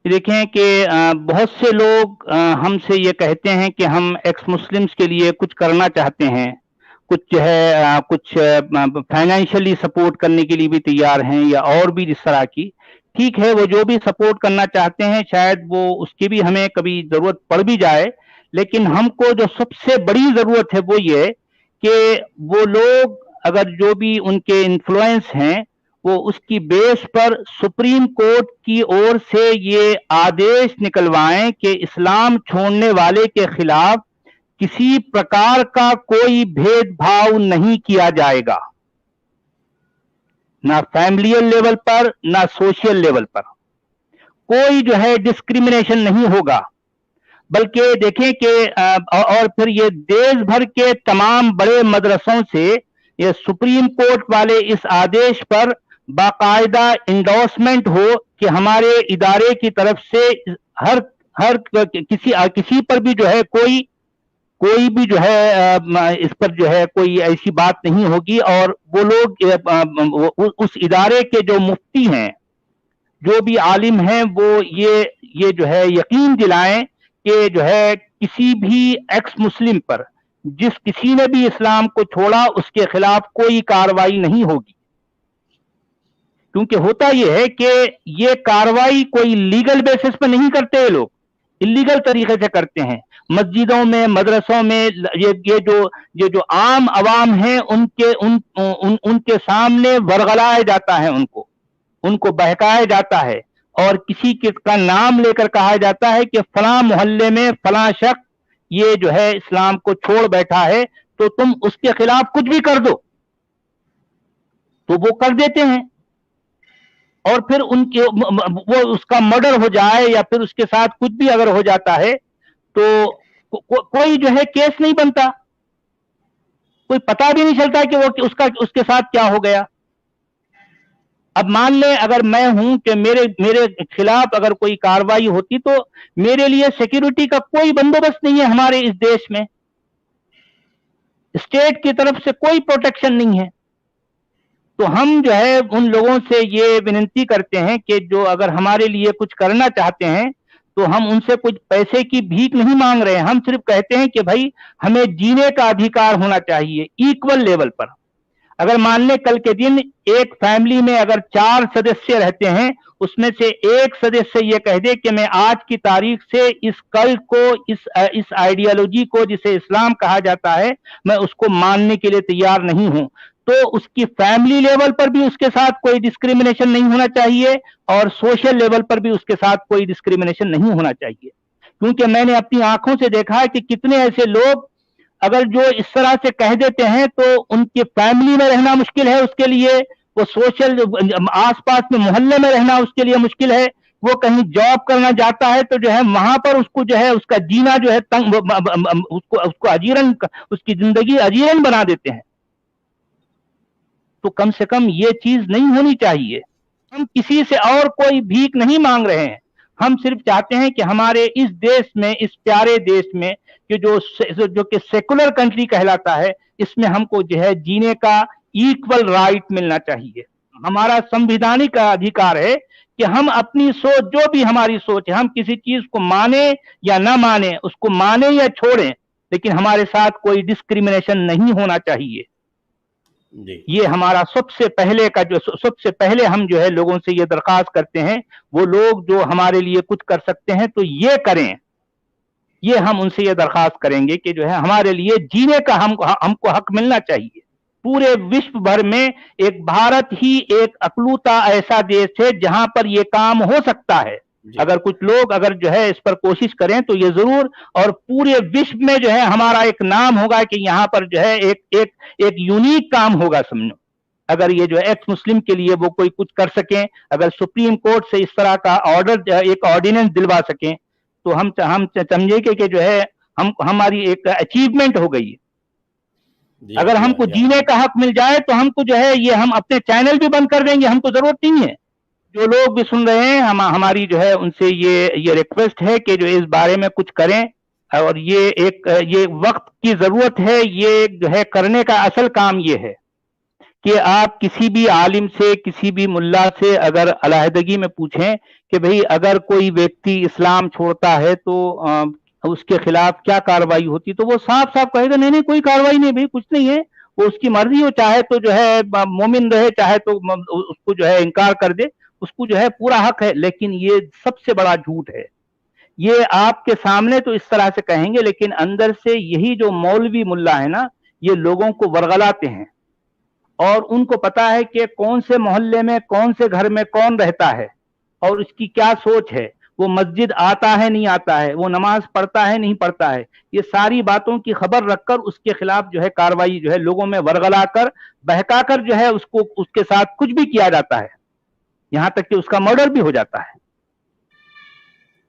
देखें कि बहुत से लोग हमसे ये कहते हैं कि हम एक्स मुस्लिम्स के लिए कुछ करना चाहते हैं, कुछ जो है कुछ फाइनेंशियली सपोर्ट करने के लिए भी तैयार हैं या और भी इस तरह की। ठीक है, वो जो भी सपोर्ट करना चाहते हैं शायद वो उसकी भी हमें कभी ज़रूरत पड़ भी जाए, लेकिन हमको जो सबसे बड़ी ज़रूरत है वो ये कि वो लोग अगर जो भी उनके इन्फ्लुएंस हैं वो उसकी बेस पर सुप्रीम कोर्ट की ओर से ये आदेश निकलवाएं कि इस्लाम छोड़ने वाले के खिलाफ किसी प्रकार का कोई भेदभाव नहीं किया जाएगा, ना फैमिलियल लेवल पर ना सोशल लेवल पर कोई जो है डिस्क्रिमिनेशन नहीं होगा। बल्कि देखें कि और फिर ये देश भर के तमाम बड़े मदरसों से ये सुप्रीम कोर्ट वाले इस आदेश पर बाकायदा इंडोर्समेंट हो कि हमारे इदारे की तरफ से हर हर किसी पर भी जो है कोई भी जो है इस पर जो है कोई ऐसी बात नहीं होगी, और वो लोग उस इदारे के जो मुफ्ती हैं, जो भी आलिम हैं, वो ये जो है यकीन दिलाएं कि जो है किसी भी एक्स मुस्लिम पर जिस किसी ने भी इस्लाम को छोड़ा उसके खिलाफ कोई कार्रवाई नहीं होगी। क्योंकि होता यह है कि ये कार्रवाई कोई लीगल बेसिस पर नहीं करते, लोग इलीगल तरीके से करते हैं। मस्जिदों में, मदरसों में ये जो आम अवाम हैं उनके सामने वरगलाया जाता है, उनको बहकाया जाता है, और किसी का नाम लेकर कहा जाता है कि फलां मोहल्ले में फलां शख्स ये जो है इस्लाम को छोड़ बैठा है, तो तुम उसके खिलाफ कुछ भी कर दो, तो वो कर देते हैं। और फिर उनके वो उसका मर्डर हो जाए या फिर उसके साथ कुछ भी अगर हो जाता है तो कोई जो है केस नहीं बनता, कोई पता भी नहीं चलता कि वो उसके साथ क्या हो गया। अब मान लें अगर मैं हूं कि मेरे खिलाफ अगर कोई कार्रवाई होती तो मेरे लिए सिक्योरिटी का कोई बंदोबस्त नहीं है हमारे इस देश में, स्टेट की तरफ से कोई प्रोटेक्शन नहीं है। तो हम जो है उन लोगों से ये विनती करते हैं कि जो अगर हमारे लिए कुछ करना चाहते हैं तो हम उनसे कुछ पैसे की भीख नहीं मांग रहे हैं, हम सिर्फ कहते हैं कि भाई हमें जीने का अधिकार होना चाहिए इक्वल लेवल पर। अगर मान लें कल के दिन एक फैमिली में अगर 4 सदस्य रहते हैं, उसमें से एक सदस्य ये कह दे कि मैं आज की तारीख से इस कल्ट को, इस आइडियोलॉजी को जिसे इस्लाम कहा जाता है, मैं उसको मानने के लिए तैयार नहीं हूं, तो उसकी फैमिली लेवल पर भी उसके साथ कोई डिस्क्रिमिनेशन नहीं होना चाहिए और सोशल लेवल पर भी उसके साथ कोई डिस्क्रिमिनेशन नहीं होना चाहिए। क्योंकि मैंने अपनी आंखों से देखा है कि कितने ऐसे लोग अगर जो इस तरह से कह देते हैं तो उनकी फैमिली में रहना मुश्किल है उसके लिए, वो सोशल आसपास में मोहल्ले में रहना उसके लिए मुश्किल है, वो कहीं जॉब करना जाता है तो जो है वहां पर उसको जो है उसका जीना जो है तंग, उसको अजीरन, उसकी जिंदगी अजीरन बना देते हैं। तो कम से कम ये चीज नहीं होनी चाहिए। हम किसी से और कोई भीख नहीं मांग रहे हैं, हम सिर्फ चाहते हैं कि हमारे इस देश में, इस प्यारे देश में कि जो कि सेकुलर कंट्री कहलाता है, इसमें हमको जो है जीने का इक्वल राइट मिलना चाहिए। हमारा संवैधानिक अधिकार है कि हम अपनी सोच, जो भी हमारी सोच है, हम किसी चीज को माने या ना माने, उसको माने या छोड़ें, लेकिन हमारे साथ कोई डिस्क्रिमिनेशन नहीं होना चाहिए। ये हमारा सबसे पहले हम जो है लोगों से ये दरख्वास्त करते हैं, वो लोग जो हमारे लिए कुछ कर सकते हैं तो ये करें। ये हम उनसे ये दरख्वास्त करेंगे कि जो है हमारे लिए जीने का हमको हक मिलना चाहिए। पूरे विश्व भर में एक भारत ही एक अकलूता ऐसा देश है जहां पर ये काम हो सकता है। अगर कुछ लोग अगर जो है इस पर कोशिश करें तो ये जरूर, और पूरे विश्व में जो है हमारा एक नाम होगा कि यहाँ पर जो है एक यूनिक काम होगा समझो। अगर ये जो एक्स मुस्लिम के लिए वो कोई कुछ कर सकें, अगर सुप्रीम कोर्ट से इस तरह का ऑर्डर, एक ऑर्डिनेंस दिलवा सकें, तो हम समझेंगे कि जो है हमारी एक अचीवमेंट हो गई। अगर हमको जीने का हक मिल जाए तो हमको जो है ये हम अपने चैनल भी बंद कर देंगे, हमको जरूरत नहीं है। जो लोग भी सुन रहे हैं, हमारी जो है उनसे ये रिक्वेस्ट है कि जो इस बारे में कुछ करें, और ये वक्त की जरूरत है, ये जो है करने का असल काम ये है کہ آپ کسی بھی عالم سے کسی بھی ملا سے اگر علیحدگی میں پوچھیں کہ بھئی اگر کوئی ویکتی اسلام چھوڑتا ہے تو اس کے خلاف کیا کاروائی ہوتی، تو وہ صاف صاف کہے گا نہیں نہیں کوئی کاروائی نہیں بھائی، کچھ نہیں ہے، وہ اس کی مرضی، وہ چاہے تو جو ہے مومن رہے، چاہے تو اس کو جو ہے انکار کر دے، اس کو جو ہے پورا حق ہے۔ لیکن یہ سب سے بڑا جھوٹ ہے، یہ آپ کے سامنے تو اس طرح سے کہیں گے، لیکن اندر سے یہی جو مولوی ملا ہے نا، یہ لوگوں کو ورغلاتے ہیں، اور ان کو پتا ہے کہ کون سے محلے میں کون سے گھر میں کون رہتا ہے اور اس کی کیا سوچ ہے، وہ مسجد آتا ہے نہیں آتا ہے، وہ نماز پڑھتا ہے نہیں پڑھتا ہے، یہ ساری باتوں کی خبر رکھ کر اس کے خلاف جو ہے کاروائی جو ہے لوگوں میں ورغلا کر بہکا کر جو ہے اس کے ساتھ کچھ بھی کیا جاتا ہے، یہاں تک کہ اس کا مرڈر بھی ہو جاتا ہے۔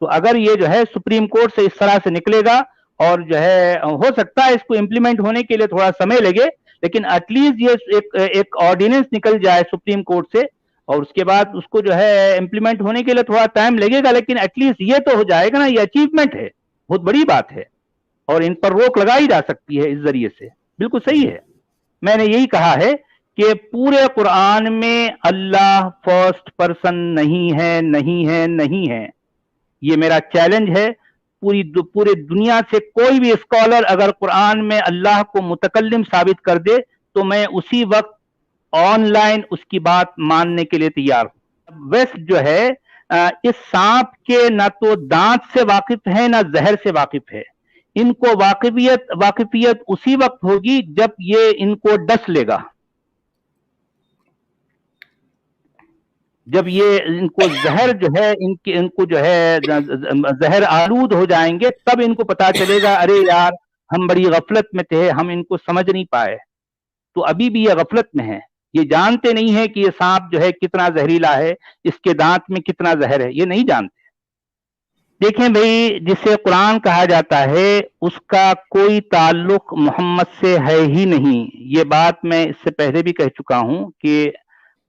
تو اگر یہ جو ہے سپریم کورٹ سے اس طرح سے نکلے گا، اور جو ہے ہو سکتا ہے اس کو امپلیمنٹ ہونے کے لیے تھوڑا سمے لگے، لیکن ایٹ لیسٹ یہ ایک آرڈیننس نکل جائے سپریم کورٹ سے، اور اس کے بعد اس کو جو ہے امپلیمنٹ ہونے کے لیے تھوڑا ٹائم لگے گا، لیکن ایٹ لیسٹ یہ تو ہو جائے گا نا، یہ اچیومنٹ ہے، بہت بڑی بات ہے، اور ان پر روک لگائی جا سکتی ہے اس ذریعے سے۔ بالکل صحیح ہے، میں نے یہی کہا ہے کہ پورے قرآن میں اللہ فرسٹ پرسن نہیں ہے، نہیں ہے، نہیں ہے، یہ میرا چیلنج ہے۔ پوری دنیا سے کوئی بھی اسکالر اگر قرآن میں اللہ کو متکلم ثابت کر دے تو میں اسی وقت آن لائن اس کی بات ماننے کے لیے تیار ہوں۔ ویسٹ جو ہے اس سانپ کے نہ تو دانت سے واقف ہے نہ زہر سے واقف ہے، ان کو واقفیت اسی وقت ہوگی جب یہ ان کو ڈس لے گا، جب یہ ان کو زہر جو ہے ان کو جو ہے زہر آلود ہو جائیں گے، تب ان کو پتا چلے گا ارے یار ہم بڑی غفلت میں تھے، ہم ان کو سمجھ نہیں پائے۔ تو ابھی بھی یہ غفلت میں ہے، یہ جانتے نہیں ہے کہ یہ سانپ جو ہے کتنا زہریلا ہے، اس کے دانت میں کتنا زہر ہے، یہ نہیں جانتے۔ دیکھیں بھئی، جسے قرآن کہا جاتا ہے اس کا کوئی تعلق محمد سے ہے ہی نہیں، یہ بات میں اس سے پہلے بھی کہہ چکا ہوں کہ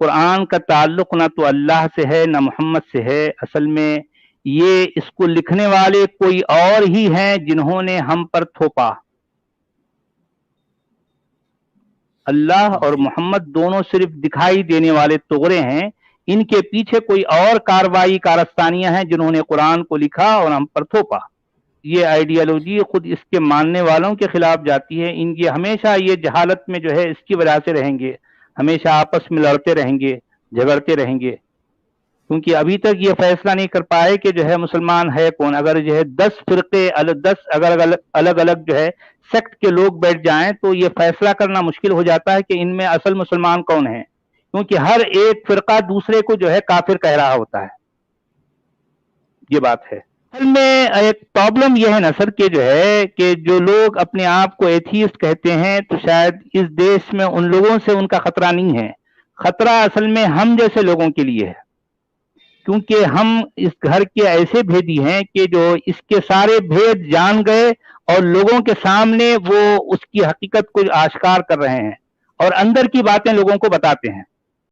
قرآن کا تعلق نہ تو اللہ سے ہے نہ محمد سے ہے، اصل میں یہ اس کو لکھنے والے کوئی اور ہی ہیں جنہوں نے ہم پر تھوپا۔ اللہ اور محمد دونوں صرف دکھائی دینے والے طغرے ہیں، ان کے پیچھے کوئی اور کارستانیاں ہیں جنہوں نے قرآن کو لکھا اور ہم پر تھوپا۔ یہ آئیڈیالوجی خود اس کے ماننے والوں کے خلاف جاتی ہے، ان کی ہمیشہ یہ جہالت میں جو ہے اس کی وجہ سے رہیں گے، ہمیشہ آپس میں لڑتے رہیں گے، جھگڑتے رہیں گے، کیونکہ ابھی تک یہ فیصلہ نہیں کر پائے کہ جو ہے مسلمان ہے کون۔ اگر جو ہے 10 فرقے 10 الگ الگ جو ہے سیکٹ کے لوگ بیٹھ جائیں تو یہ فیصلہ کرنا مشکل ہو جاتا ہے کہ ان میں اصل مسلمان کون ہے، کیونکہ ہر ایک فرقہ دوسرے کو جو ہے کافر کہہ رہا ہوتا ہے۔ یہ بات ہے۔ اصل میں ایک پرابلم یہ ہے نا سر کہ جو ہے کہ جو لوگ اپنے آپ کو ایتھیسٹ کہتے ہیں تو شاید اس دیش میں ان لوگوں سے ان کا خطرہ نہیں ہے، خطرہ اصل میں ہم جیسے لوگوں کے لیے ہے، کیونکہ ہم اس گھر کے ایسے بھیدی ہیں کہ جو اس کے سارے بھید جان گئے اور لوگوں کے سامنے وہ اس کی حقیقت کو آشکار کر رہے ہیں اور اندر کی باتیں لوگوں کو بتاتے ہیں۔